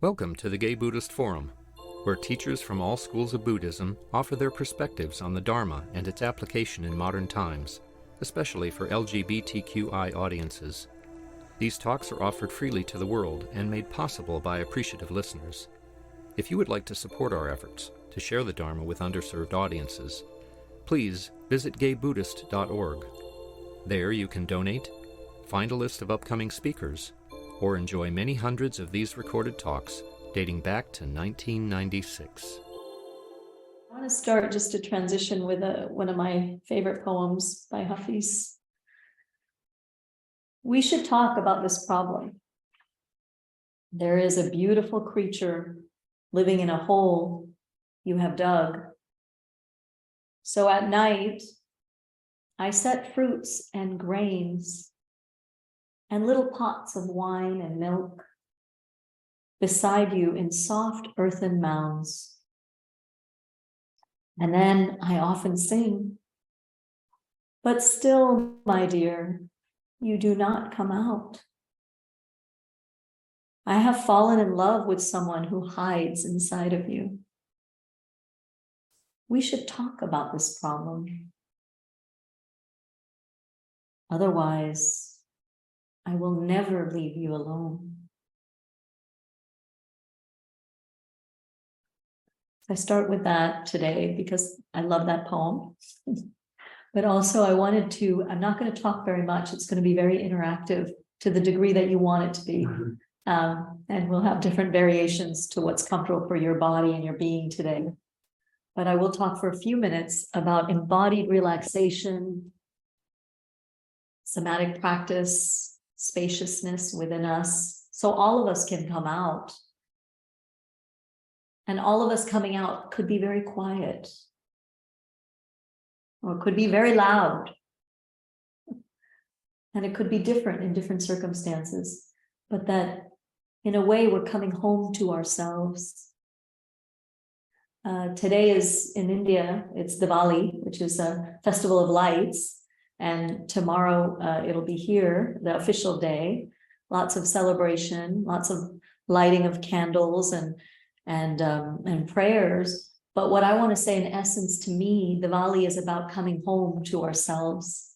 Welcome to the Gay Buddhist Forum, where teachers from all schools of Buddhism offer their perspectives on the Dharma and its application in modern times, especially for LGBTQI audiences. These talks are offered freely to the world and made possible by appreciative listeners. If you would like to support our efforts to share the Dharma with underserved audiences, please visit gaybuddhist.org. There you can donate, find a list of upcoming speakers, or enjoy many hundreds of these recorded talks dating back to 1996. I want to start just to transition with one of my favorite poems by Hafiz. We should talk about this problem. There is a beautiful creature living in a hole you have dug. So at night, I set fruits and grains and little pots of wine and milk beside you in soft earthen mounds. And then I often sing, but still, my dear, you do not come out. I have fallen in love with someone who hides inside of you. We should talk about this problem. Otherwise, I will never leave you alone. I start with that today because I love that poem. But also I'm not going to talk very much. It's going to be very interactive to the degree that you want it to be. And we'll have different variations to what's comfortable for your body and your being today. But I will talk for a few minutes about embodied relaxation, somatic practice, spaciousness within us, so all of us can come out. And all of us coming out could be very quiet, or it could be very loud. And it could be different in different circumstances, but that in a way we're coming home to ourselves. Today is in India, it's Diwali, which is a festival of lights. And tomorrow it'll be here, the official day, lots of celebration, lots of lighting of candles and prayers. But what I want to say in essence, to me, Diwali is about coming home to ourselves.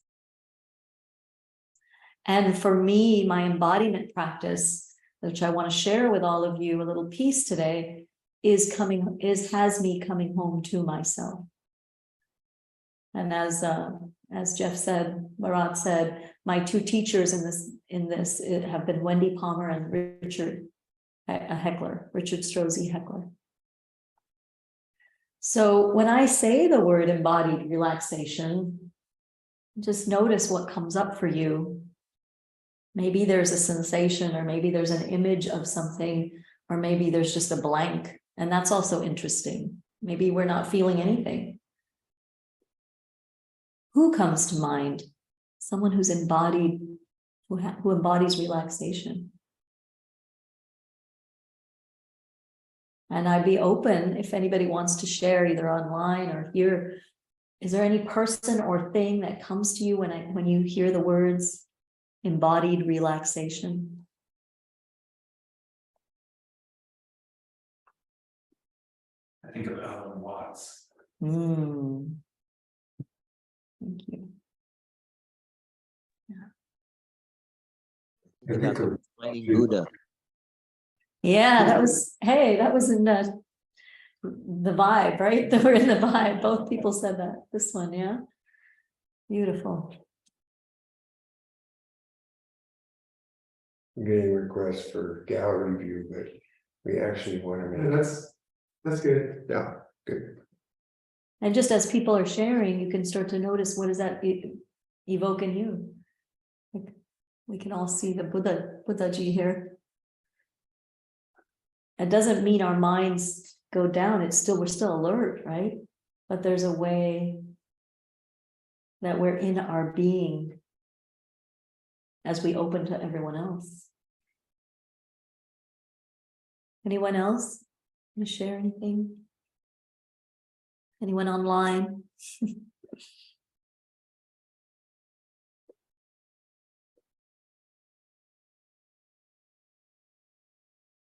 And for me, my embodiment practice, which I want to share with all of you, a little piece today, has me coming home to myself. And as Jeff said, Marat said, my two teachers in this have been Wendy Palmer and Richard Strozzi Heckler. So when I say the word embodied relaxation, just notice what comes up for you. Maybe there's a sensation, or maybe there's an image of something, or maybe there's just a blank. And that's also interesting. Maybe we're not feeling anything. Who comes to mind? Someone who's embodied, who embodies relaxation. And I'd be open if anybody wants to share either online or here. Is there any person or thing that comes to you when you hear the words embodied relaxation? I think of Alan Watts. Thank you. Smiling Buddha. Yeah, that was in the vibe, right? We're in the vibe. Both people said that. This one, yeah. Beautiful. I'm getting requests for gallery view, but we actually want to make That's good. yeah, good. And just as people are sharing, you can start to notice, what does that evoke in you? Like, we can all see the Buddha-ji here. It doesn't mean our minds go down. We're still alert, right? But there's a way that we're in our being as we open to everyone else. Anyone else want to share anything? Anyone online?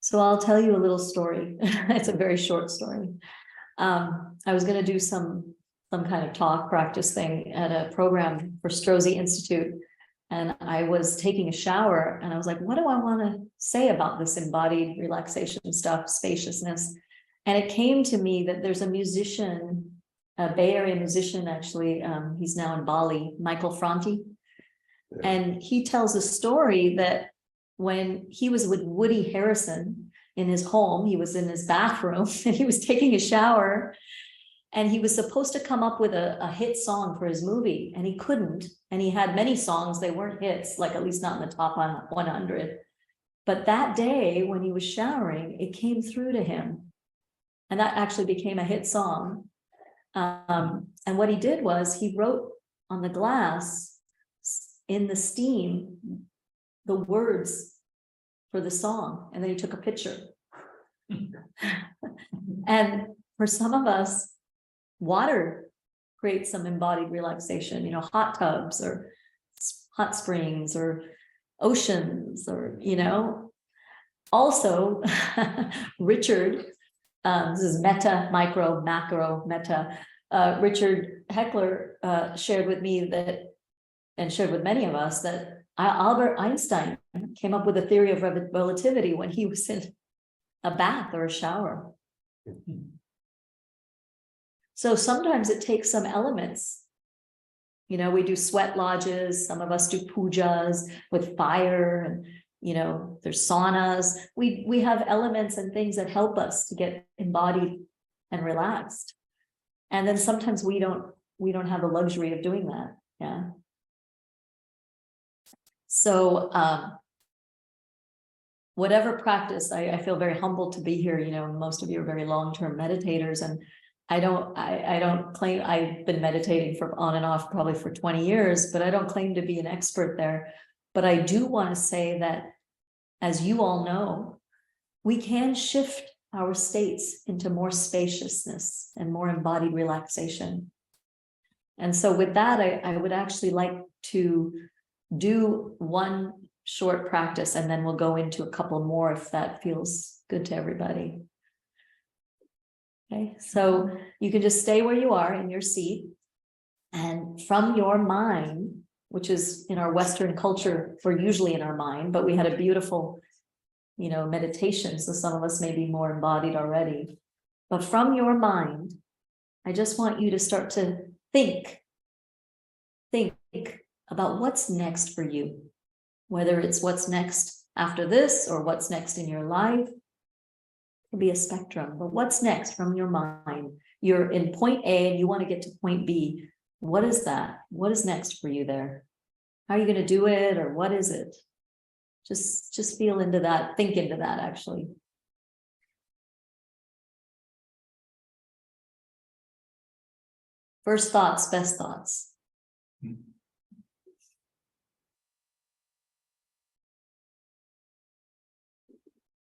So I'll tell you a little story. It's a very short story. I was going to do some kind of talk practice thing at a program for Strozzi Institute. And I was taking a shower and I was like, what do I want to say about this embodied relaxation stuff, spaciousness? And it came to me that there's a musician, a Bay Area musician, actually, he's now in Bali, Michael Franti. And he tells a story that when he was with Woody Harrelson in his home, he was in his bathroom and he was taking a shower and he was supposed to come up with a hit song for his movie and he couldn't. And he had many songs, they weren't hits, like at least not in the top 100. But that day when he was showering, it came through to him. And that actually became a hit song. And what he did was he wrote on the glass in the steam the words for the song, and then he took a picture. And for some of us, water creates some embodied relaxation, you know, hot tubs or hot springs or oceans, or, you know. Also, Richard, this is meta, micro, macro, meta. Richard Heckler shared with me that, and shared with many of us, that Albert Einstein came up with a theory of relativity when he was in a bath or a shower. So sometimes it takes some elements. You know, we do sweat lodges, some of us do pujas with fire, and, you know, there's saunas. We have elements and things that help us to get embodied and relaxed. And then sometimes we don't have the luxury of doing that. Yeah. So whatever practice, I feel very humbled to be here. You know, most of you are very long-term meditators, and I don't claim, I've been meditating for on and off probably for 20 years, but I don't claim to be an expert there. But I do want to say that, as you all know, we can shift our states into more spaciousness and more embodied relaxation. And so with that, I would actually like to do one short practice, and then we'll go into a couple more if that feels good to everybody. Okay, so you can just stay where you are in your seat, and from your mind, which is in our Western culture, we're usually in our mind, but we had a beautiful, you know, meditation, so some of us may be more embodied already. But from your mind, I just want you to start to think about what's next for you, whether it's what's next after this or what's next in your life. It could be a spectrum, but what's next from your mind? You're in point A and you want to get to point B. What is that? What is next for you there? How are you going to do it, or what is it? Just feel into that, think into that actually. First thoughts, best thoughts.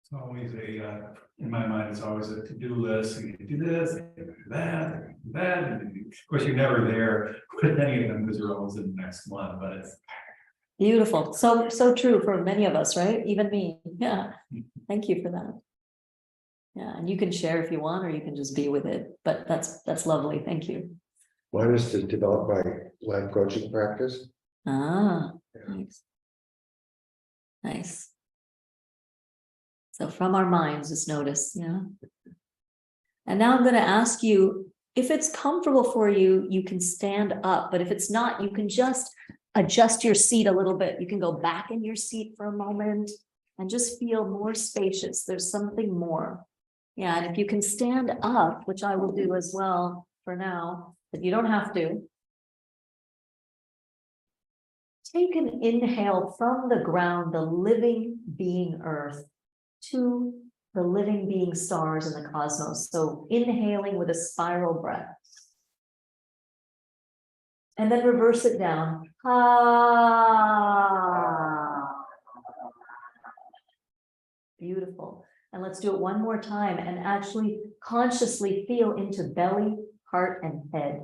It's always in my mind, it's always a to-do list. You can do this, you can do that, you can do that. And of course, you're never there with any of them because you're always in the next one, but it's Beautiful. So true for many of us, right? Even me. Yeah. Thank you for that. Yeah. And you can share if you want, or you can just be with it, but that's lovely. Thank you. One is to develop my life coaching practice. Ah, nice. Nice. So from our minds, just notice, yeah. And now I'm going to ask you, if it's comfortable for you, you can stand up, but if it's not, you can just adjust your seat a little bit. You can go back in your seat for a moment and just feel more spacious. There's something more. Yeah, and if you can stand up, which I will do as well for now, but you don't have to. Take an inhale from the ground, the living being earth, to the living being stars in the cosmos. So inhaling with a spiral breath. And then reverse it down. Ah. Beautiful. And let's do it one more time and actually consciously feel into belly, heart, and head.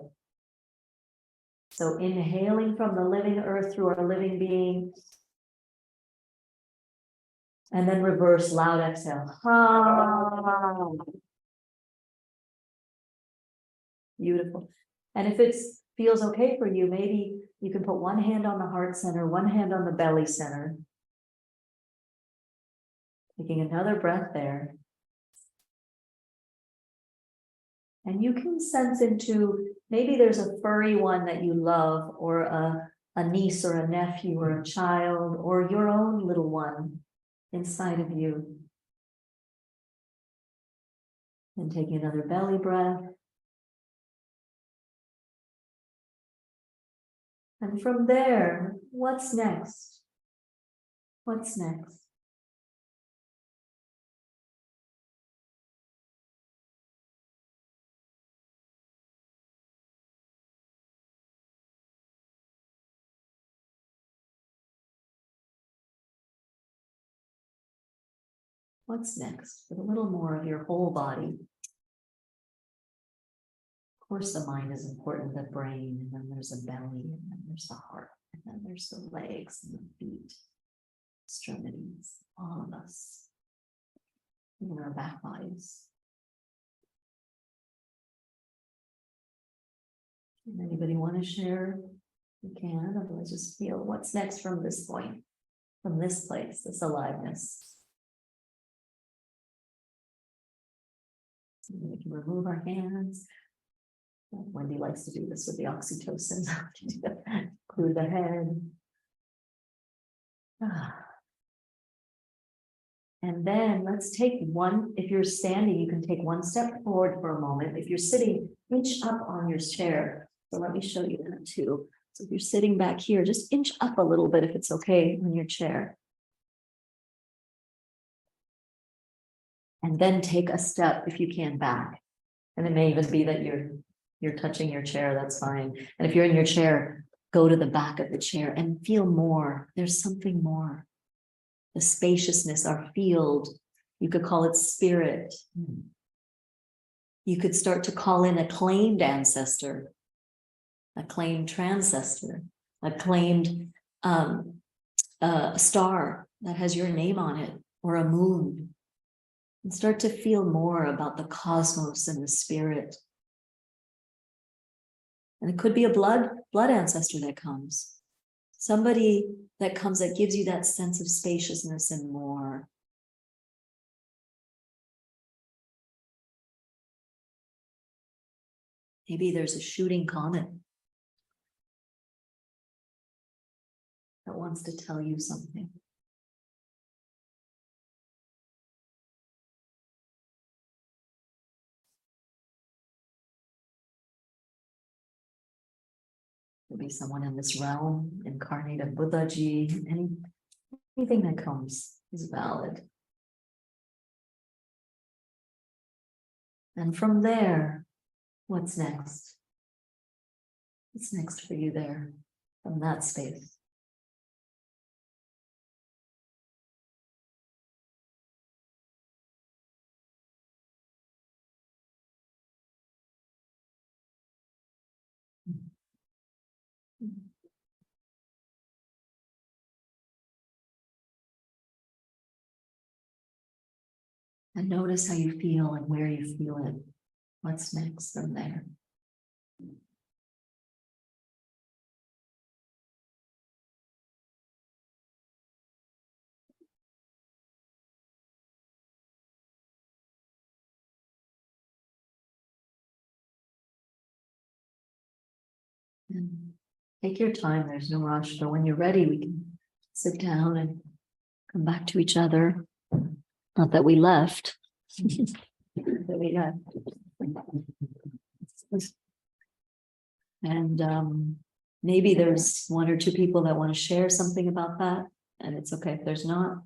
So inhaling from the living earth through our living being. And then reverse loud exhale. Ha. Beautiful. And if it feels okay for you, maybe you can put one hand on the heart center, one hand on the belly center. Taking another breath there. And you can sense into, maybe there's a furry one that you love, or a niece or a nephew or a child, or your own little one inside of you. And taking another belly breath. And from there, what's next? What's next? What's next? With a little more of your whole body. Of course, the mind is important, the brain, and then there's the belly, and then there's the heart, and then there's the legs and the feet, extremities, all of us, even our back bodies. Does anybody want to share? You can, otherwise just feel what's next from this point, from this place, this aliveness. We can remove our hands. Wendy likes to do this with the oxytocin. Clear the head. And then let's take one, if you're standing, you can take one step forward for a moment. If you're sitting, inch up on your chair. So let me show you that too. So if you're sitting back here, just inch up a little bit if it's okay on your chair. And then take a step, if you can, back. And it may even be that you're touching your chair, that's fine. And if you're in your chair, go to the back of the chair and feel more. There's something more. The spaciousness, our field, you could call it spirit. You could start to call in a claimed ancestor, a claimed transcestor, a claimed star that has your name on it, or a moon. And start to feel more about the cosmos and the spirit. And it could be a blood ancestor that comes. Somebody that comes that gives you that sense of spaciousness and more. Maybe there's a shooting comet that wants to tell you something. Be someone in this realm, incarnated Buddhaji, anything that comes is valid. And from there, what's next? What's next for you there, from that space? And notice how you feel and where you feel it. What's next from there? And take your time, there's no rush, but when you're ready, we can sit down and come back to each other. Not that we left. That we got. And maybe there's one or two people that want to share something about that, and it's okay if there's not.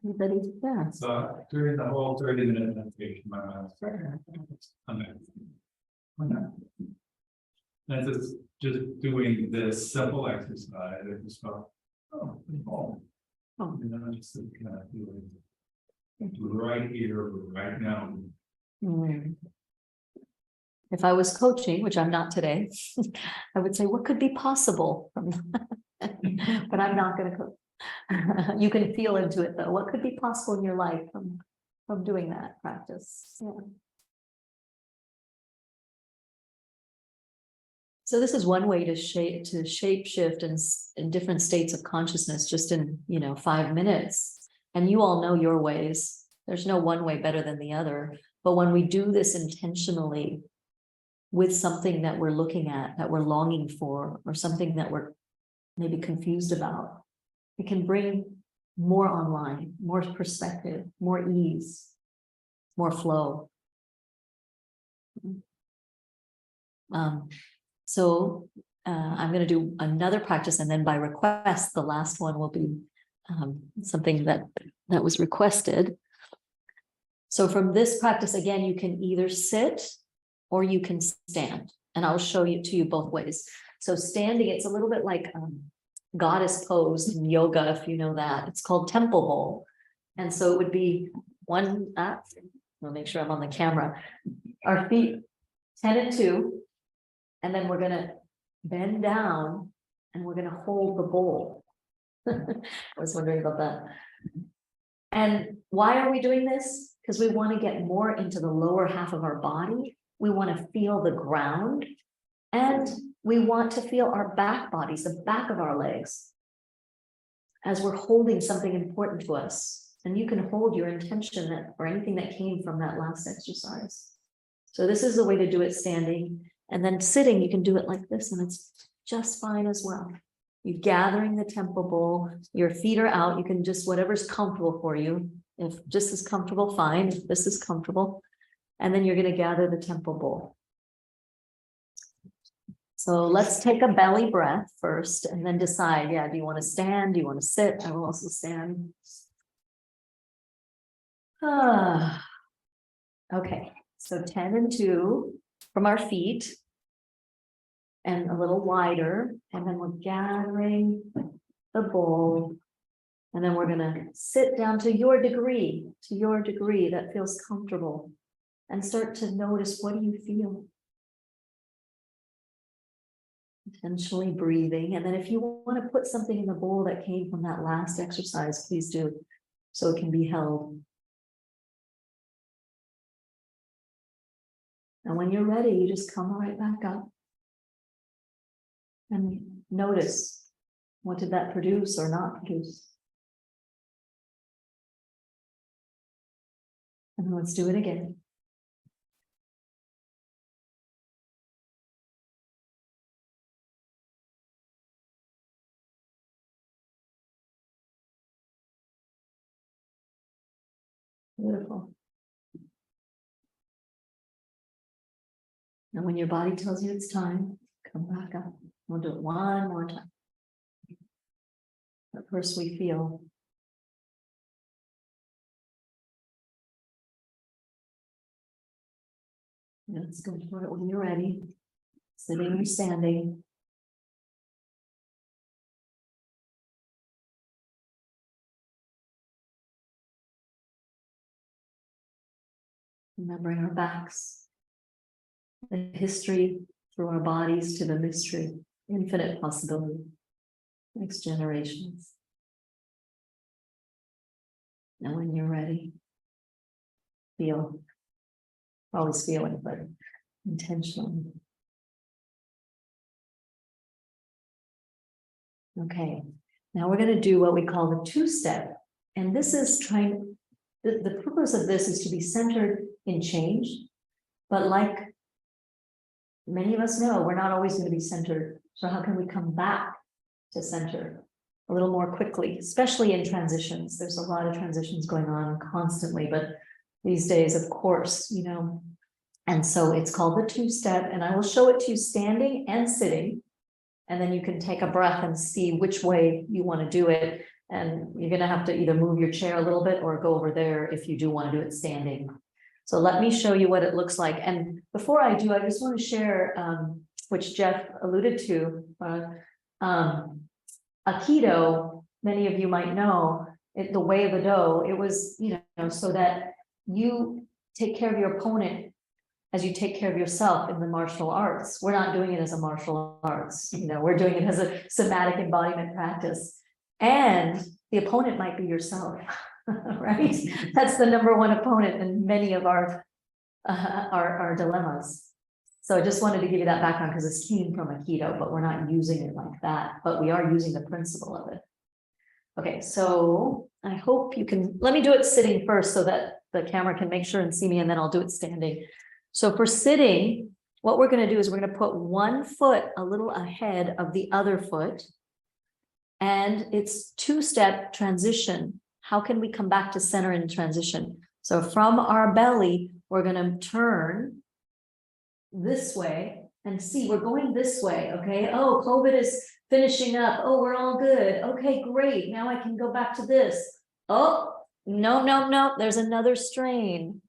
Anybody? Yeah. So during the whole 30-minute meditation, my mind was and just doing this simple exercise, I just felt, and then I just kind of feeling right here, right now. If I was coaching, which I'm not today, I would say, what could be possible from that? But I'm not going to coach. You can feel into it though. What could be possible in your life from doing that practice? Yeah. So this is one way to shape shift in different states of consciousness just in 5 minutes. And you all know your ways. There's no one way better than the other. But when we do this intentionally with something that we're looking at, that we're longing for, or something that we're maybe confused about, it can bring more online, more perspective, more ease, more flow. So I'm going to do another practice, and then by request, the last one will be something that was requested. So from this practice, again, you can either sit or you can stand, and I'll show you to you both ways. So standing, it's a little bit like goddess pose in yoga, if you know that. It's called temple bowl. And so it would be I'll make sure I'm on the camera. Our feet 10 and 2, and then we're going to bend down and we're going to hold the bowl. I was wondering about that. And why are we doing this? Because we want to get more into the lower half of our body. We want to feel the ground, and we want to feel our back bodies, the back of our legs, as we're holding something important to us. And you can hold your intention or anything that came from that last exercise. So this is the way to do it standing. And then sitting, you can do it like this, and it's just fine as well. You're gathering the temple bowl, your feet are out. You can just, whatever's comfortable for you. If this is comfortable, fine. If this is comfortable. And then you're going to gather the temple bowl. So let's take a belly breath first, and then decide, do you want to stand? Do you want to sit? I will also stand. Okay, so 10 and 2 from our feet, and a little wider, and then we're gathering the bowl, and then we're going to sit down to your degree that feels comfortable, and start to notice, what do you feel? Intentionally breathing. And then if you want to put something in the bowl that came from that last exercise, please do, so it can be held. And when you're ready, you just come right back up and notice, what did that produce or not produce? And let's do it again. Beautiful. And when your body tells you it's time, come back up. We'll do it one more time. But first we feel. Let's go for it when you're ready. Sitting or standing. Remembering our backs, the history through our bodies to the mystery, infinite possibility, next generations. And when you're ready, feel, always feeling, but intentionally. Okay, now we're going to do what we call the 2-step. And this is the purpose of this is to be centered in change, but like many of us know, we're not always going to be centered. So how can we come back to center a little more quickly, especially in transitions? There's a lot of transitions going on constantly, but these days, of course, and so it's called the 2-step, and I will show it to you standing and sitting, and then you can take a breath and see which way you want to do it. And you're going to have to either move your chair a little bit or go over there if you do want to do it standing. So let me show you what it looks like. And before I do, I just want to share, which Jeff alluded to, Aikido, many of you might know, the way of the Do, it was, so that you take care of your opponent as you take care of yourself in the martial arts. We're not doing it as a martial arts, we're doing it as a somatic embodiment practice. And the opponent might be yourself, right? That's the number one opponent in many of our dilemmas. So I just wanted to give you that background because this came from Aikido, but we're not using it like that, but we are using the principle of it. Okay, so I hope you can, let me do it sitting first so that the camera can make sure and see me, and then I'll do it standing. So for sitting, what we're going to do is we're going to put one foot a little ahead of the other foot. And it's two-step transition. How can we come back to center in transition? So from our belly, we're going to turn this way and see, we're going this way. Okay. Oh, COVID is finishing up. Oh, we're all good. Okay, great. Now I can go back to this. Oh, no. There's another strain.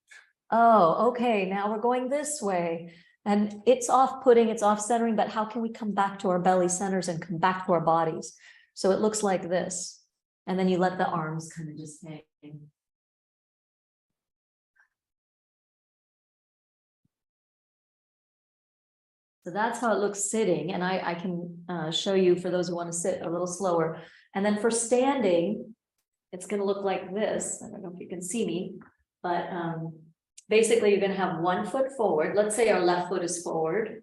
Oh, okay. Now we're going this way. And it's off-putting, it's off-centering, but how can we come back to our belly centers and come back to our bodies? So it looks like this. And then you let the arms kind of just hang. So that's how it looks sitting. And I can show you for those who want to sit a little slower. And then for standing, it's going to look like this. I don't know if you can see me, but basically you're going to have one foot forward. Let's say our left foot is forward.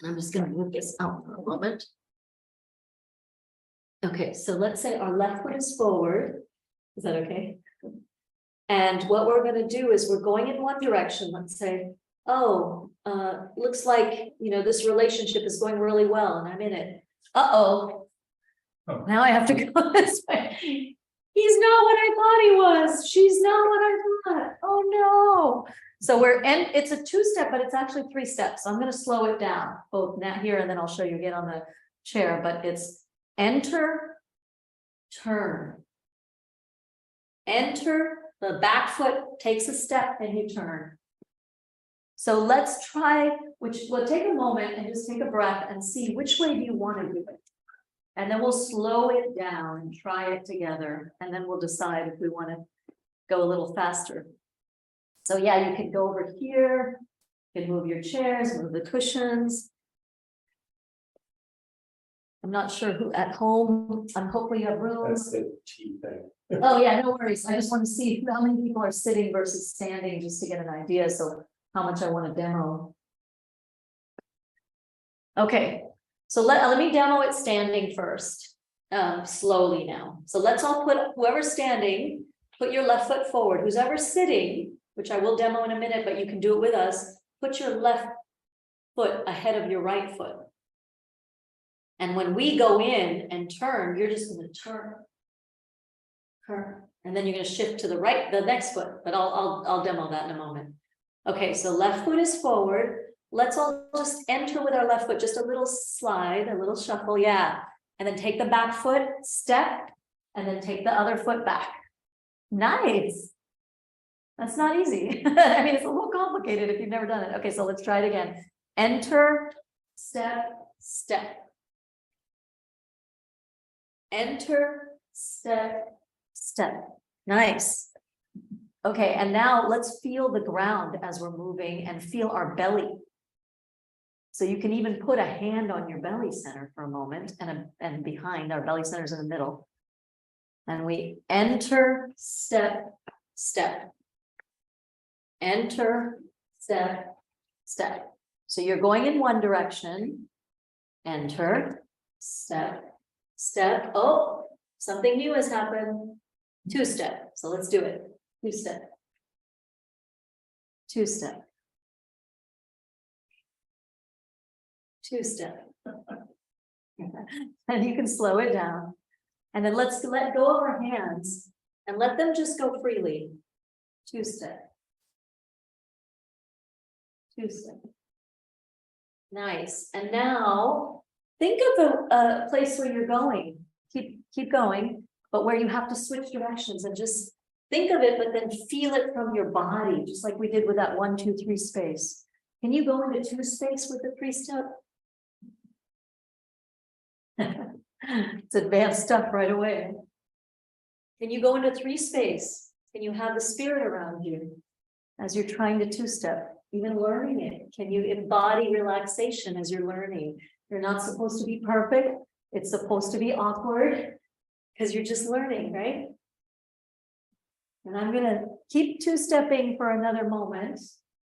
I'm just going to move this out for a moment. Okay, so let's say our left foot is forward. Is that okay? And what we're going to do is we're going in one direction. Let's say, oh, looks like, this relationship is going really well and I'm in it. Uh-oh. Oh. Now I have to go this way. He's not what I thought he was. She's not what I thought. Oh no. So it's a two-step, but it's actually three steps. So I'm going to slow it down both now here, and then I'll show you again on the chair, but it's enter, turn. Enter, the back foot takes a step and you turn. So let's try, we'll take a moment and just take a breath and see which way do you want to do it. And then we'll slow it down and try it together. And then we'll decide if we want to go a little faster. So yeah, you can go over here, you can move your chairs, move the cushions. I'm not sure who at home, hopefully you have rooms. That's the T thing. Oh yeah, no worries. I just want to see how many people are sitting versus standing, just to get an idea. So how much I want to demo. Okay, so let me demo it standing first, slowly now. So let's all put, whoever's standing, put your left foot forward. Who's ever sitting, which I will demo in a minute, but you can do it with us, put your left foot ahead of your right foot. And when we go in and turn, you're just going to turn, and then you're going to shift to the right, the next foot, but I'll demo that in a moment. Okay, so left foot is forward. Let's all just enter with our left foot, just a little slide, a little shuffle, yeah. And then take the back foot, step, and then take the other foot back. Nice. That's not easy. I mean, it's a little complicated if you've never done it. Okay, so let's try it again. Enter, step, step. Enter, step, step. Nice. Okay, and now let's feel the ground as we're moving and feel our belly. So you can even put a hand on your belly center for a moment and behind, our belly center's in the middle. And we enter, step, step. Enter, step, step. So you're going in one direction. Enter, step, step. Oh, something new has happened. Two step. So let's do it. Two step. Two step. Two step. And you can slow it down. And then let's let go of our hands and let them just go freely. Two step. Two step. Nice. And now think of a place where you're going. Keep going, but where you have to switch directions, and just think of it, but then feel it from your body, just like we did with that 1, 2, 3 space. Can you go into 2 space with the 3-step? It's advanced stuff right away. Can you go into 3 space? Can you have the spirit around you as you're trying to 2-step, even learning it? Can you embody relaxation as you're learning? You're not supposed to be perfect. It's supposed to be awkward. because you're just learning, right? And I'm gonna keep two-stepping for another moment.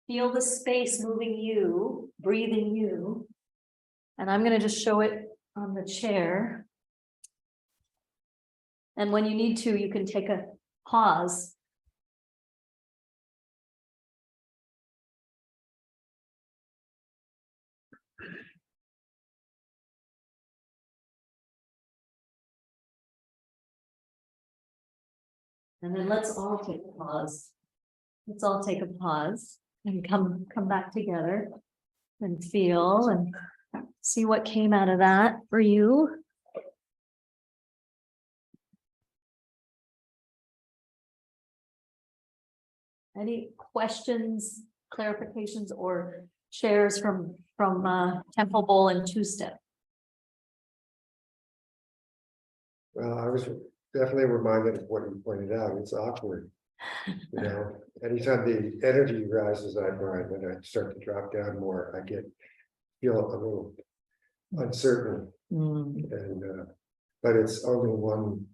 Feel the space moving you, breathing you. And I'm gonna just show it on the chair. And when you need to, you can take a pause. And then let's all take a pause. Let's all take a pause and come back together and feel and see what came out of that for you. Any questions, clarifications, or shares from Temple Bowl and two-step? Well, I was definitely reminded of what you pointed out. It's awkward. You know, anytime the energy rises, I find when I start to drop down more, I feel a little uncertain. And but it's only one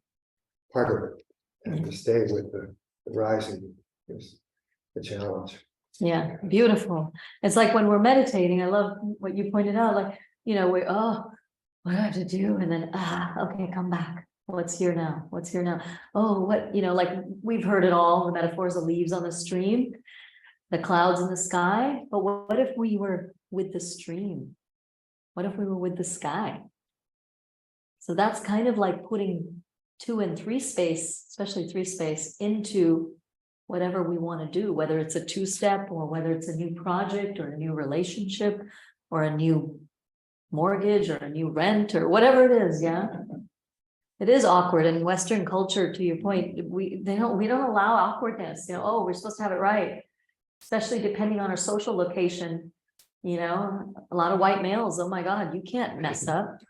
part of it. And to stay with the rising is the challenge. Yeah, beautiful. It's like when we're meditating, I love what you pointed out, like, you know, what do I have to do? And then, okay, come back. What's here now? What's here now? Oh, what, you know, like we've heard it all, the metaphors of leaves on the stream, the clouds in the sky. But what if we were with the stream? What if we were with the sky? So that's kind of like putting 2 and 3 space, especially 3 space, into whatever we want to do, whether it's a two-step or whether it's a new project or a new relationship or a new mortgage or a new rent or whatever it is. Yeah. It is awkward in Western culture, to your point. We don't allow awkwardness. You know, oh, we're supposed to have it right, especially depending on our social location. You know, a lot of white males. Oh my God, you can't mess up,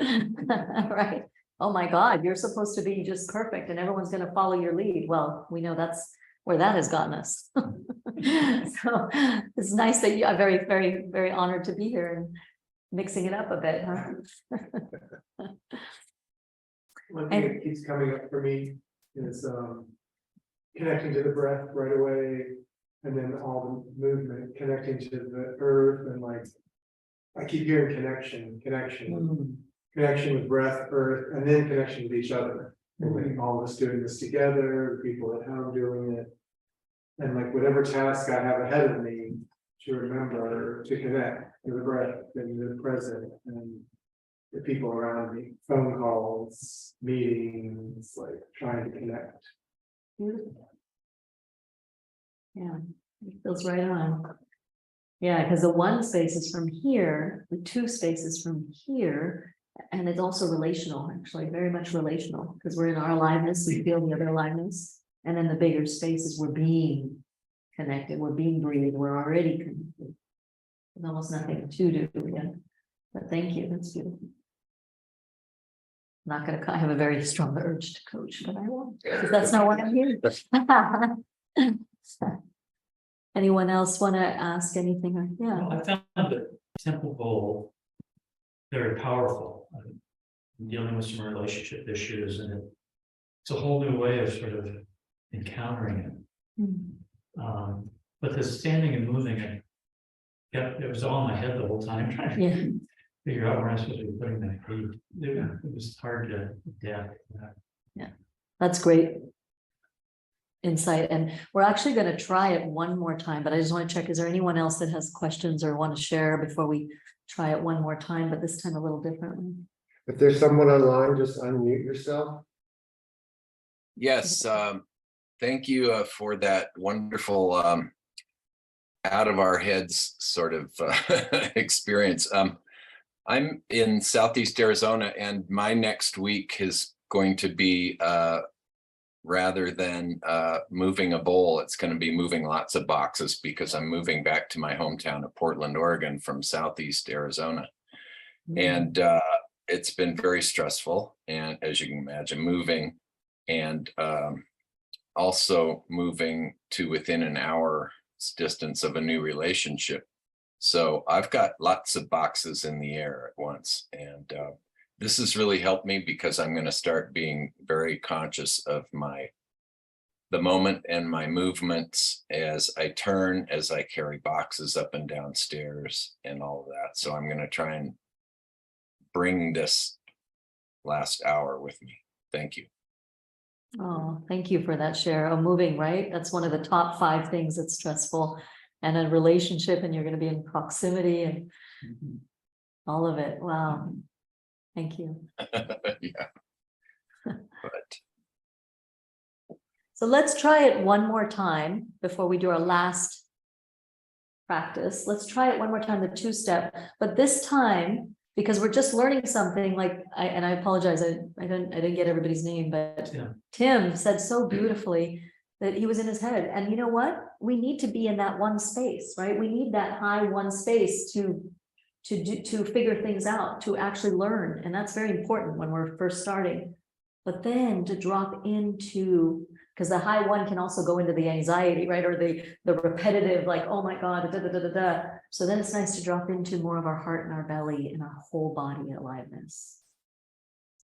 right? Oh my God, you're supposed to be just perfect, and everyone's going to follow your lead. Well, we know that's where that has gotten us. So it's nice that you are very, very, very honored to be here and mixing it up a bit, huh? One thing that keeps coming up for me is connecting to the breath right away, and then all the movement, connecting to the earth, and like I keep hearing connection with breath, earth, and then connection with each other. And like all of us doing this together, people at home doing it, and like whatever task I have ahead of me, to remember to connect to the breath and the present and the people around me, phone calls, meetings, like trying to connect. Beautiful. Yeah, it feels right on. Yeah, because the 1 space is from here, the 2 spaces from here, and it's also relational, actually, very much relational, because we're in our aliveness, we feel the other aliveness, and then the bigger spaces, we're being connected, we're being breathing, we're already connected. There's almost nothing to do yet. But thank you, that's beautiful. Not gonna, I have a very strong urge to coach, but I won't, because that's not what I'm here. Anyone else want to ask anything? Yeah. Well, I found the Temple Bowl very powerful. I'm dealing with some relationship issues, and it's a whole new way of sort of encountering it. But the standing and moving, it was all in my head the whole time, trying to figure out where I'm supposed to be putting my feet. It was hard to adapt. Yeah, that's great insight. And we're actually going to try it one more time, but I just want to check, is there anyone else that has questions or want to share before we try it one more time, but this time a little differently? If there's someone online, just unmute yourself. Yes, thank you for that wonderful out of our heads sort of experience. I'm in Southeast Arizona, and my next week is going to be rather than moving a bowl, it's going to be moving lots of boxes, because I'm moving back to my hometown of Portland, Oregon from Southeast Arizona. And it's been very stressful, and as you can imagine, moving and also moving to within an hour's distance of a new relationship. So I've got lots of boxes in the air at once, and this has really helped me because I'm going to start being very conscious of the moment and my movements as I turn, as I carry boxes up and down stairs and all of that. So I'm going to try and bring this last hour with me. Thank you. Oh, thank you for that share. Oh, moving, right? That's one of the top 5 things that's stressful. And a relationship, and you're going to be in proximity and all of it. Wow. Thank you. Yeah. But So let's try it one more time before we do our last practice. Let's try it one more time, the 2-step, but this time, because we're just learning something, like and I apologize, I didn't get everybody's name, but Yeah. Tim said so beautifully that he was in his head. And you know what? We need to be in that one space, right? We need that high one space to figure things out, to actually learn. And that's very important when we're first starting. But then to drop into, because the high one can also go into the anxiety, right? Or the repetitive, like, oh my God, da, da, da, da, da. So then it's nice to drop into more of our heart and our belly and our whole body aliveness.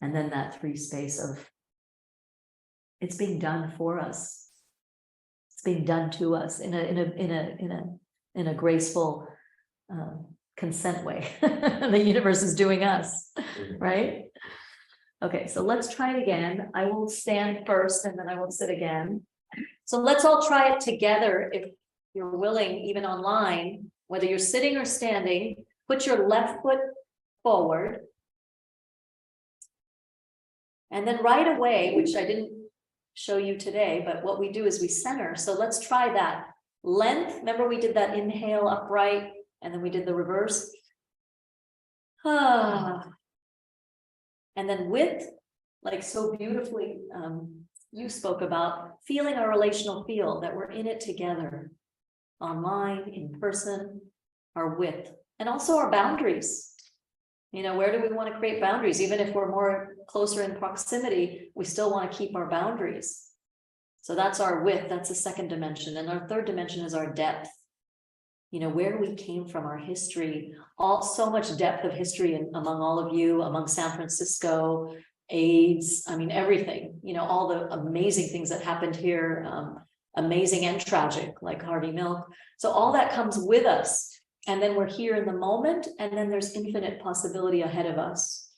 And then that 3 space of, it's being done for us. It's being done to us in a graceful consent way. The universe is doing us, right? Okay, so let's try it again. I will stand first and then I will sit again. So let's all try it together if you're willing, even online, whether you're sitting or standing. Put your left foot forward. And then right away, which I didn't show you today, but what we do is we center. So let's try that. Length, remember we did that inhale upright and then we did the reverse. And then width, like so beautifully you spoke about, feeling our relational field, that we're in it together, online, in person, our width, and also our boundaries. You know, where do we want to create boundaries? Even if we're more closer in proximity, we still want to keep our boundaries. So that's our width, that's the 2nd dimension. And our 3rd dimension is our depth. You know, where we came from, our history, so much depth of history among all of you, among San Francisco, AIDS, I mean, everything, you know, all the amazing things that happened here, amazing and tragic, like Harvey Milk. So all that comes with us. And then we're here in the moment, and then there's infinite possibility ahead of us.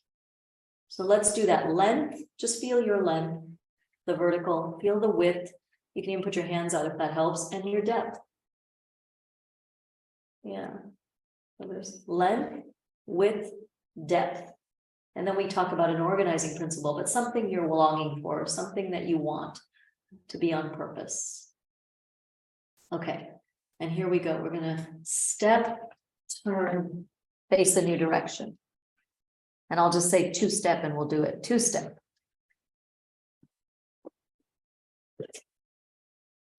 So let's do that. Length, just feel your length, the vertical, feel the width. You can even put your hands out if that helps, and your depth. Yeah, so there's length, width, depth. And then we talk about an organizing principle, but something you're longing for, something that you want to be on purpose. Okay, and here we go. We're going to step, turn, face a new direction. And I'll just say 2-step and we'll do it. 2-step.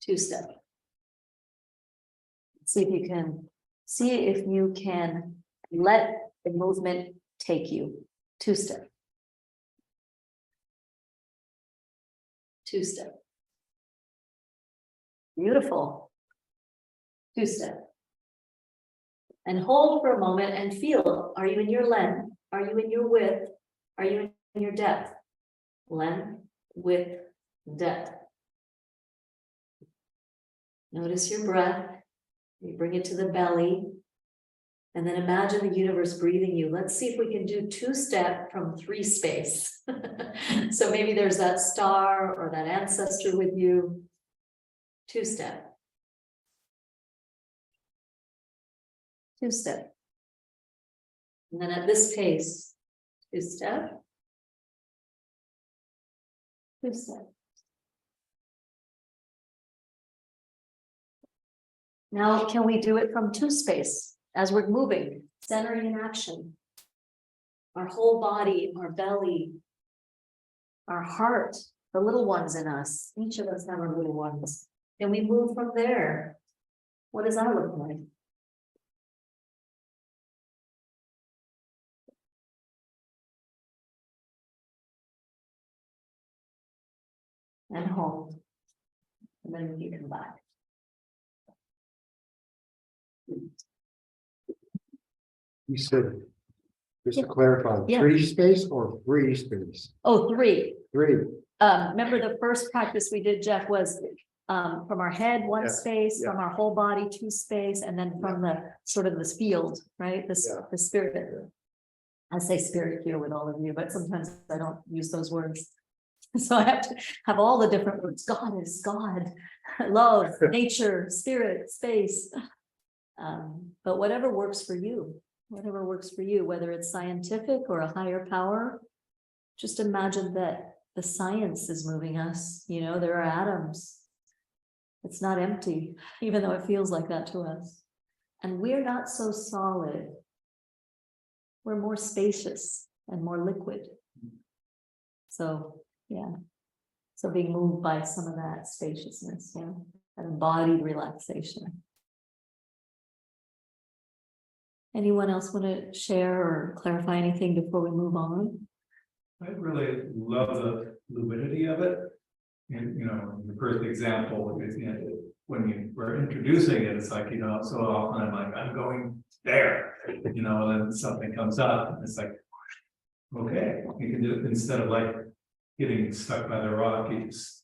2-step. See if you can let the movement take you. 2-step. 2-step. Beautiful. 2-step. And hold for a moment and feel, are you in your length? Are you in your width? Are you in your depth? Length, width, depth. Notice your breath. You bring it to the belly. And then imagine the universe breathing you. Let's see if we can do 2-step from 3 space. So maybe there's that star or that ancestor with you. 2-step. 2-step. And then at this pace, 2-step. 2-step. Now, can we do it from 2 space as we're moving, centering in action? Our whole body, our belly, our heart, the little ones in us. Each of us have our little ones. Can we move from there? What does that look like? And hold. And then we can come back. You said Just to clarify, Yeah. 3 space or free space? Oh, 3. 3. Remember the first practice we did, Jeff, was from our head, 1 Yeah, space, yeah. from our whole body, 2 space, and then from the sort of this field, right? This, Yeah. the spirit. I say spirit here with all of you, but sometimes I don't use those words. So I have to have all the different words. God is God, love, nature, spirit, space. But whatever works for you, whether it's scientific or a higher power, just imagine that the science is moving us. You know, there are atoms. It's not empty, even though it feels like that to us. And we're not so solid. We're more spacious and more liquid. So, yeah. So being moved by some of that spaciousness, yeah, that embodied relaxation. Anyone else want to share or clarify anything before we move on? I really love the fluidity of it. And, you know, the first example is, you know, when you were introducing it, it's like, you know, so often I'm like, I'm going there, you know, and then something comes up, and it's like, okay, you can do it instead of like getting stuck by the rock, you just,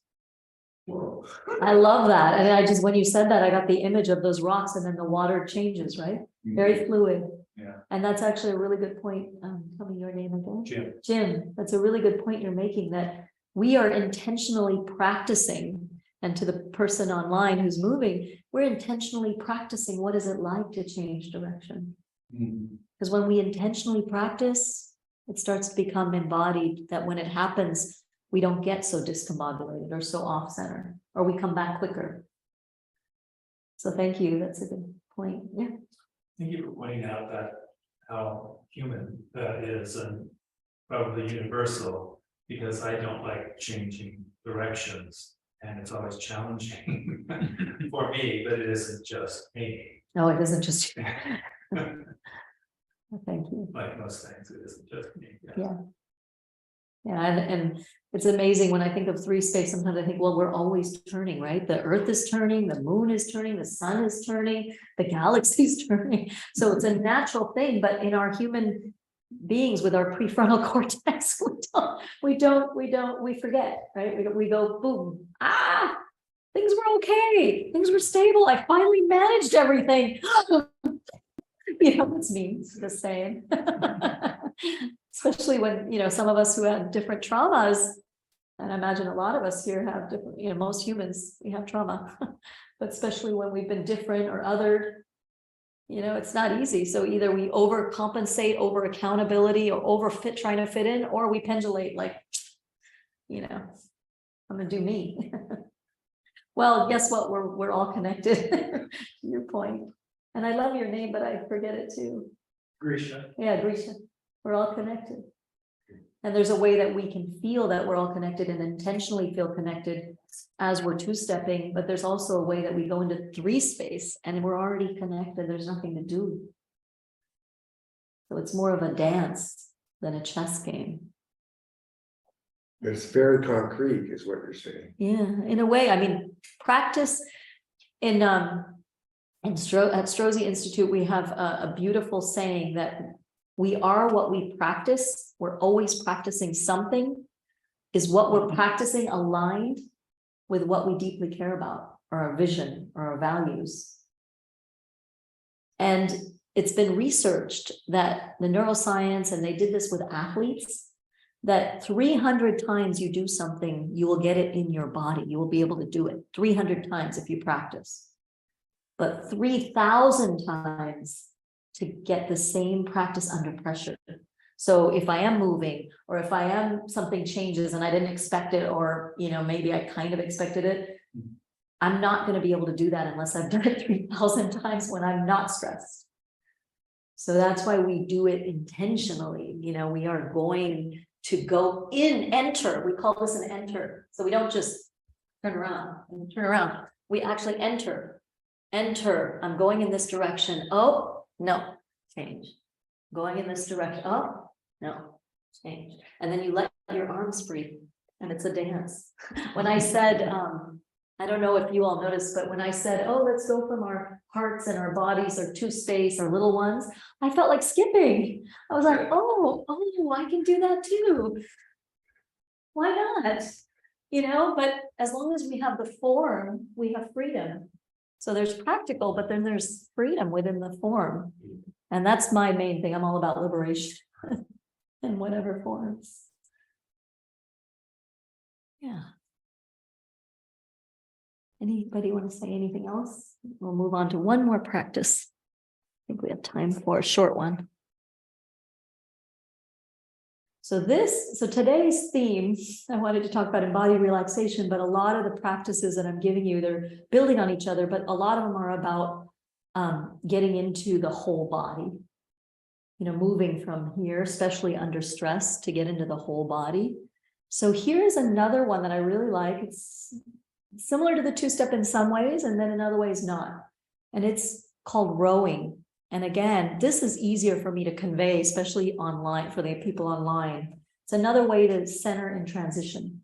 whoa. I love that. And I just, when you said that, I got the image of those rocks and then the water changes, right? Very fluid. Yeah. And that's actually a really good point. Tell me your name again. Jim. Jim, that's a really good point you're making, that we are intentionally practicing, and to the person online who's moving, we're intentionally practicing what is it like to change direction. Because when we intentionally practice, it starts to become embodied, that when it happens, we don't get so discombobulated or so off center, or we come back quicker. So thank you. That's a good point. Yeah. Thank you for pointing out that how human that is, and probably universal, because I don't like changing directions, and it's always challenging for me, but it isn't just me. No, it isn't just you. Thank you. Like most things, it isn't just me. Yeah. Yeah, and it's amazing when I think of 3 space, sometimes I think, well, we're always turning, right? The earth is turning, the moon is turning, the sun is turning, the galaxy's turning. So it's a natural thing, but in our human beings with our prefrontal cortex, we forget, right? We go, boom, things were okay, things were stable, I finally managed everything. You know, it's me, the same. Especially when, you know, some of us who had different traumas, and I imagine a lot of us here have different, you know, most humans, we have trauma, but especially when we've been different or othered, you know, it's not easy. So either we overcompensate over accountability or trying to fit in, or we pendulate like, you know, I'm gonna do me. Well, guess what? We're all connected. To your point. And I love your name, but I forget it too. Grisha. Yeah, Grisha. We're all connected. And there's a way that we can feel that we're all connected and intentionally feel connected as we're 2-stepping, but there's also a way that we go into 3 space and we're already connected. There's nothing to do. So it's more of a dance than a chess game. It's very concrete, is what you're saying. Yeah, in a way. I mean, practice at Strozzi Institute, we have a beautiful saying that we are what we practice. We're always practicing something. Is what we're practicing aligned with what we deeply care about, or our vision, or our values? And it's been researched that the neuroscience, and they did this with athletes, that 300 times you do something, you will get it in your body. You will be able to do it 300 times if you practice. But 3,000 times to get the same practice under pressure. So if I am moving, or if something changes and I didn't expect it, or, you know, maybe I kind of expected it, I'm not going to be able to do that unless I've done it 3,000 times when I'm not stressed. So that's why we do it intentionally. You know, we are going to go in, enter. We call this an enter. So we don't just turn around. We actually enter. I'm going in this direction. Oh, no, change. Going in this direction. Oh, no, change. And then you let your arms free, and it's a dance. When I said I don't know if you all noticed, but when I said, oh, let's go from our hearts and our bodies or to space, our little ones, I felt like skipping. I was like, oh, I can do that too. Why not? But as long as we have the form, we have freedom. So there's practical, but then there's freedom within the form. And that's my main thing. I'm all about liberation in whatever forms. Yeah. Anybody want to say anything else? We'll move on to one more practice. I think we have time for a short one. So today's theme, I wanted to talk about embodied relaxation, but a lot of the practices that I'm giving you, they're building on each other, but a lot of them are about getting into the whole body. Moving from here, especially under stress, to get into the whole body. So here's another one that I really like. It's similar to the two-step in some ways, and then in other ways not. And it's called rowing. And again, this is easier for me to convey, especially online, for the people online. It's another way to center in transition.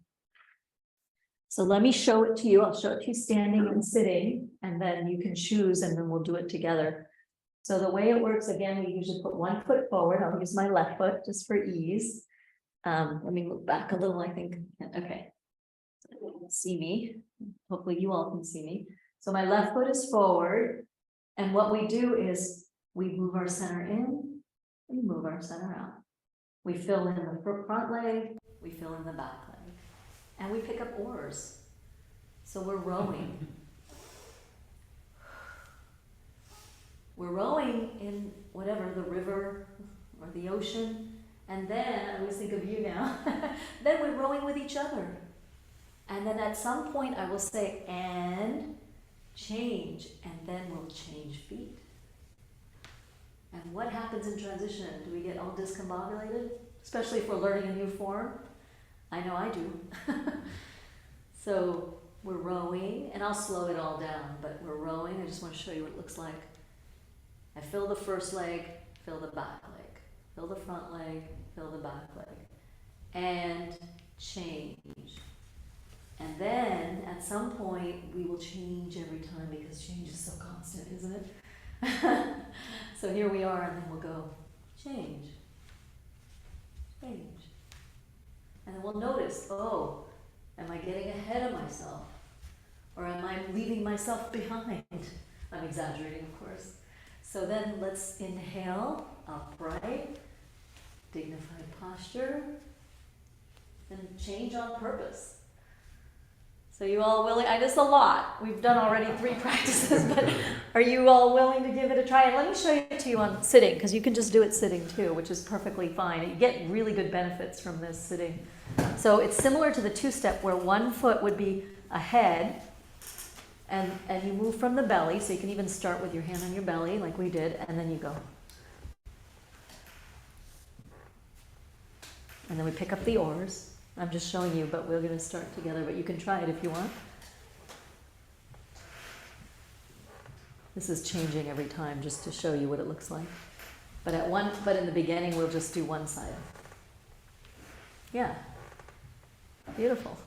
So let me show it to you. I'll show it to you standing and sitting, and then you can choose, and then we'll do it together. So the way it works, again, we usually put one foot forward. I'll use my left foot just for ease. Let me move back a little, I think. Okay. See me. Hopefully you all can see me. So my left foot is forward. And what we do is we move our center in, we move our center out. We fill in the front leg, we fill in the back leg. And we pick up oars. So we're rowing. We're rowing in whatever, the river or the ocean. And then, I always think of you now, then we're rowing with each other. And then at some point I will say, and change, and then we'll change feet. And what happens in transition? Do we get all discombobulated? Especially if we're learning a new form? I know I do. So we're rowing, and I'll slow it all down, but we're rowing. I just want to show you what it looks like. I fill the first leg, fill the back leg, fill the front leg, fill the back leg, and change. And then at some point we will change every time because change is so constant, isn't it? So here we are, and then we'll go change, change. And then we'll notice, oh, am I getting ahead of myself? Or am I leaving myself behind? I'm exaggerating, of course. So then let's inhale, upright, dignified posture, and change on purpose. So you all willing? This is a lot. We've done already 3 practices, but are you all willing to give it a try? And let me show it to you on sitting, because you can just do it sitting too, which is perfectly fine. You get really good benefits from this sitting. So it's similar to the two-step where one foot would be ahead, and you move from the belly, so you can even start with your hand on your belly like we did, and then you go. And then we pick up the oars. I'm just showing you, but we're going to start together, but you can try it if you want. This is changing every time just to show you what it looks like. But in the beginning we'll just do one side. Yeah. Beautiful.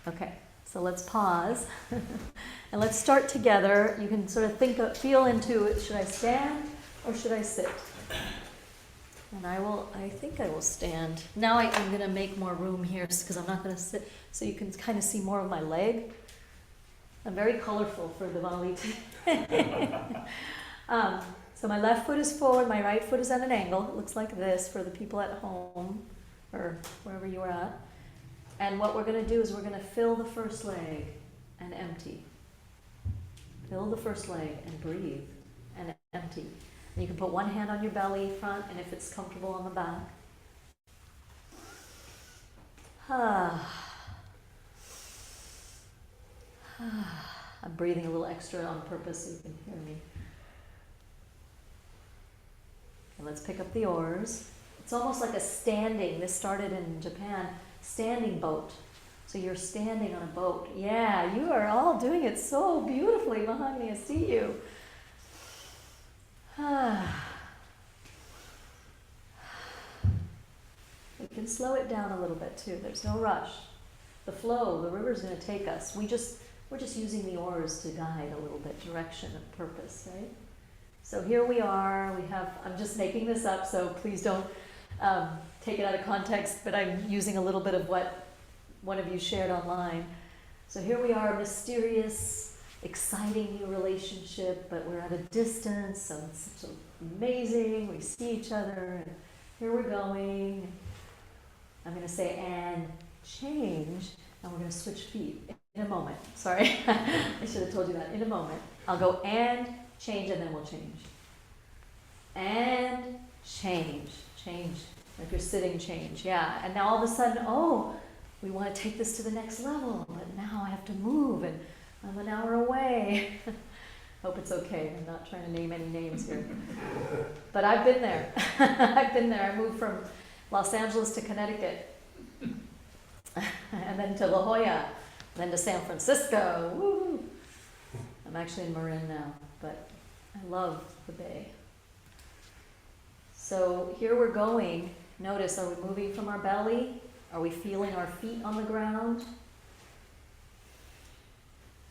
Okay. So let's pause and let's start together. You can sort of feel into it. Should I stand or should I sit? And I think I will stand. Now I'm going to make more room here because I'm not going to sit, so you can kind of see more of my leg. I'm very colorful for Diwali. So my left foot is forward, my right foot is at an angle. It looks like this for the people at home or wherever you are at. And what we're going to do is we're going to fill the first leg and empty. Fill the first leg and breathe and empty. And you can put one hand on your belly front, and if it's comfortable on the back. I'm breathing a little extra on purpose so you can hear me. And let's pick up the oars. It's almost like a standing. This started in Japan. Standing boat. So you're standing on a boat. Yeah, you are all doing it so beautifully, Mahani. I see you. We can slow it down a little bit too. There's no rush. the flow, the river's gonna take us. We're just using the oars to guide a little bit, direction and purpose, right? So here we are, I'm just making this up, so please don't take it out of context, but I'm using a little bit of what one of you shared online. So here we are, mysterious, exciting new relationship, but we're at a distance, so it's such amazing, we see each other, and here we're going. I'm gonna say, and change, and we're gonna switch feet in a moment. Sorry, I should have told you that, in a moment. I'll go and change, and then we'll change. And change. If you're sitting, change, yeah. And now all of a sudden, oh, we want to take this to the next level, but now I have to move, and I'm an hour away. Hope it's okay. I'm not trying to name any names here. But I've been there. I moved from Los Angeles to Connecticut, and then to La Jolla, then to San Francisco. Woo! I'm actually in Marin now, but I love the Bay. So here we're going. Notice, are we moving from our belly? Are we feeling our feet on the ground?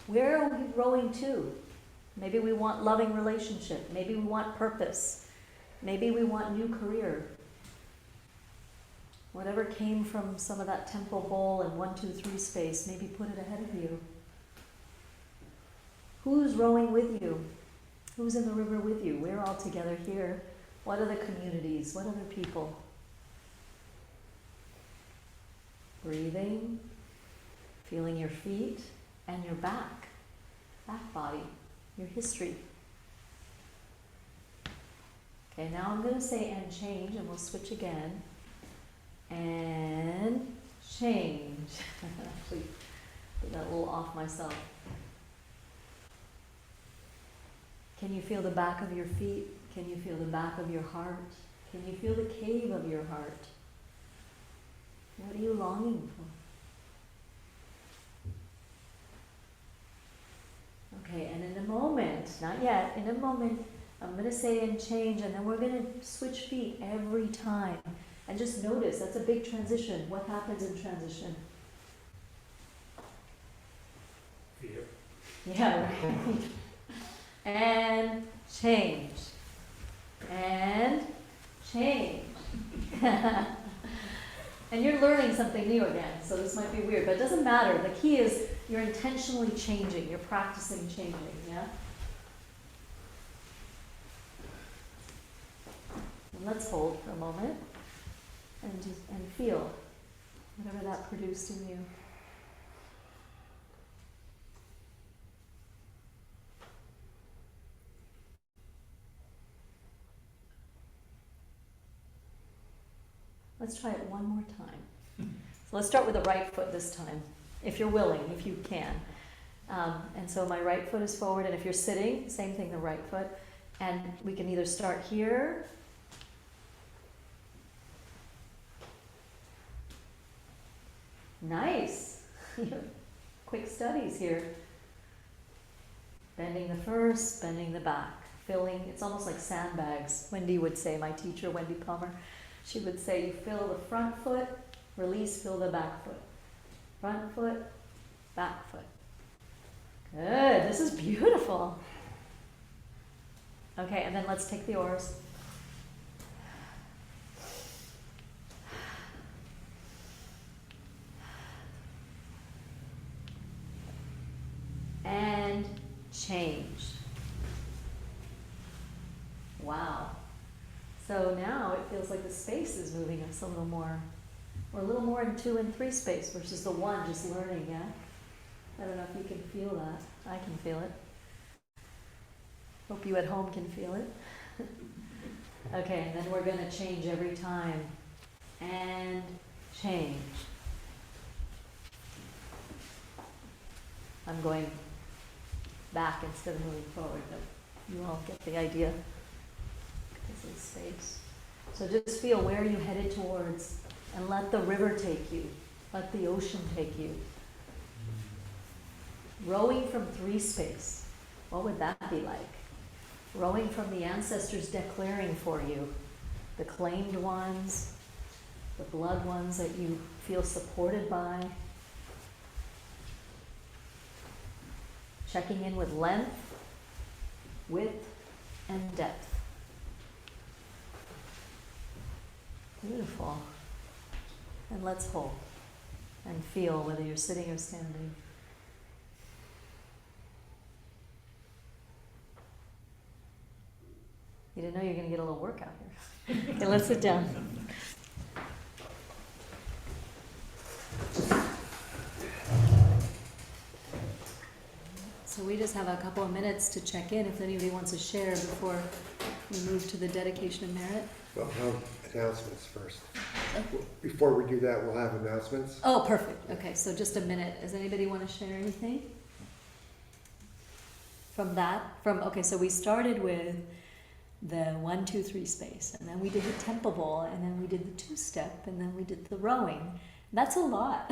Where are we rowing to? Maybe we want loving relationship. Maybe we want purpose. Maybe we want new career. Whatever came from some of that temple bowl and 1, 2, 3 space, maybe put it ahead of you. Who's rowing with you? Who's in the river with you? We're all together here. What other communities? What other people? Breathing, feeling your feet and your back body, your history. Okay, now I'm going to say and change, and we'll switch again. And change. Actually, put that a little off myself. Can you feel the back of your feet? Can you feel the back of your heart? Can you feel the cave of your heart? What are you longing for? Okay, and in a moment, not yet, in a moment, I'm going to say and change, and then we're going to switch feet every time. And just notice, that's a big transition. What happens in transition? Fear. Yeah, right. And change. And change. And you're learning something new again, so this might be weird, but it doesn't matter. The key is you're intentionally changing. You're practicing changing, yeah? And let's hold for a moment and feel whatever that produced in you. Let's try it one more time. So let's start with the right foot this time, if you're willing, if you can. And so my right foot is forward, and if you're sitting, same thing, the right foot. And we can either start here. Nice. Quick studies here. Bending the first, bending the back. Filling, it's almost like sandbags. Wendy would say, my teacher, Wendy Palmer, she would say, you fill the front foot, release, fill the back foot. Front foot, back foot. Good, this is beautiful. Okay, and then let's take the oars. And change. Wow. So now it feels like the space is moving us a little more. We're a little more in 2 and 3 space versus the 1 just learning, yeah? I don't know if you can feel that. I can feel it. Hope you at home can feel it. Okay, and then we're going to change every time. And change. I'm going back instead of moving forward, but you all get the idea. This is space. So just feel where you headed towards, and let the river take you. Let the ocean take you. Rowing from 3 space. What would that be like? Rowing from the ancestors declaring for you. The claimed ones, the blood ones that you feel supported by. Checking in with length, width, and depth. Beautiful. And let's hold and feel whether you're sitting or standing. You didn't know you were going to get a little workout here. Okay, let's sit down. So we just have a couple of minutes to check in if anybody wants to share before we move to the dedication of merit. We'll have announcements first. Before we do that, we'll have announcements. Oh, perfect. Okay, so just a minute. Does anybody want to share anything? From that? Okay, so we started with the 1, 2, 3 space, and then we did the temple ball, and then we did the 2-step, and then we did the rowing. That's a lot.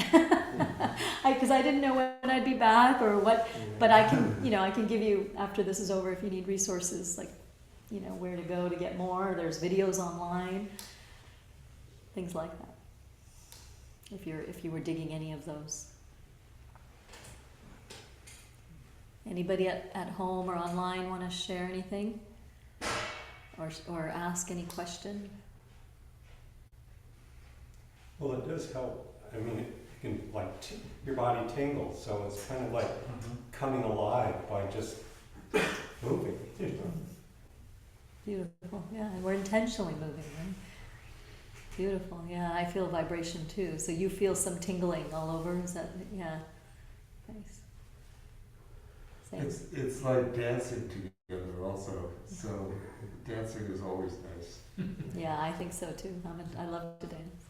Because I didn't know when I'd be back or what, but I can give you, after this is over, if you need resources, like, where to go to get more. There's videos online, things like that. If you were digging any of those. Anybody at home or online want to share anything? Or ask any question? Well, it does help. I mean, it can your body tingles, so it's kind of like coming alive by just moving. Beautiful, yeah, and we're intentionally moving, right? Beautiful, yeah, I feel vibration too. So you feel some tingling all over, is that, yeah, nice. Same. It's like dancing together also, so dancing is always nice. Yeah, I think so too. I love to dance.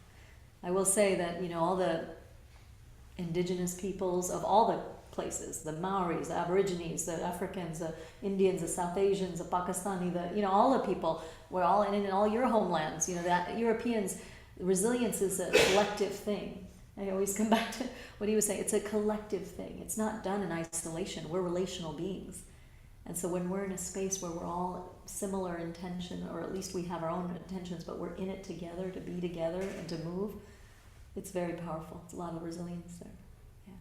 I will say that, all the indigenous peoples of all the places, the Maoris, the Aborigines, the Africans, the Indians, the South Asians, the Pakistani, all the people, we're all in all your homelands, the Europeans, resilience is a collective thing. I always come back to what he was saying. It's a collective thing. It's not done in isolation. We're relational beings. And so when we're in a space where we're all similar intention, or at least we have our own intentions, but we're in it together, to be together and to move, it's very powerful. It's a lot of resilience there. Yeah.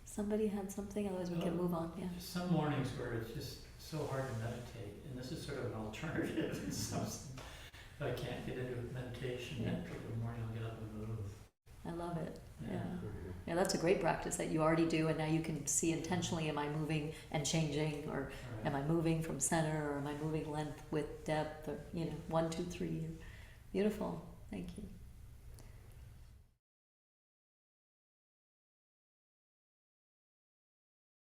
Somebody had something, otherwise we can move on. Yeah. There's some mornings where it's just so hard to meditate, and this is sort of an alternative. If I can't get into meditation, then the morning I'll get up and move. I love it. Yeah. Yeah, that's a great practice that you already do, and now you can see intentionally, am I moving and changing, or am I moving from center, or am I moving length, width, depth, or 1, 2, 3. Beautiful. Thank you.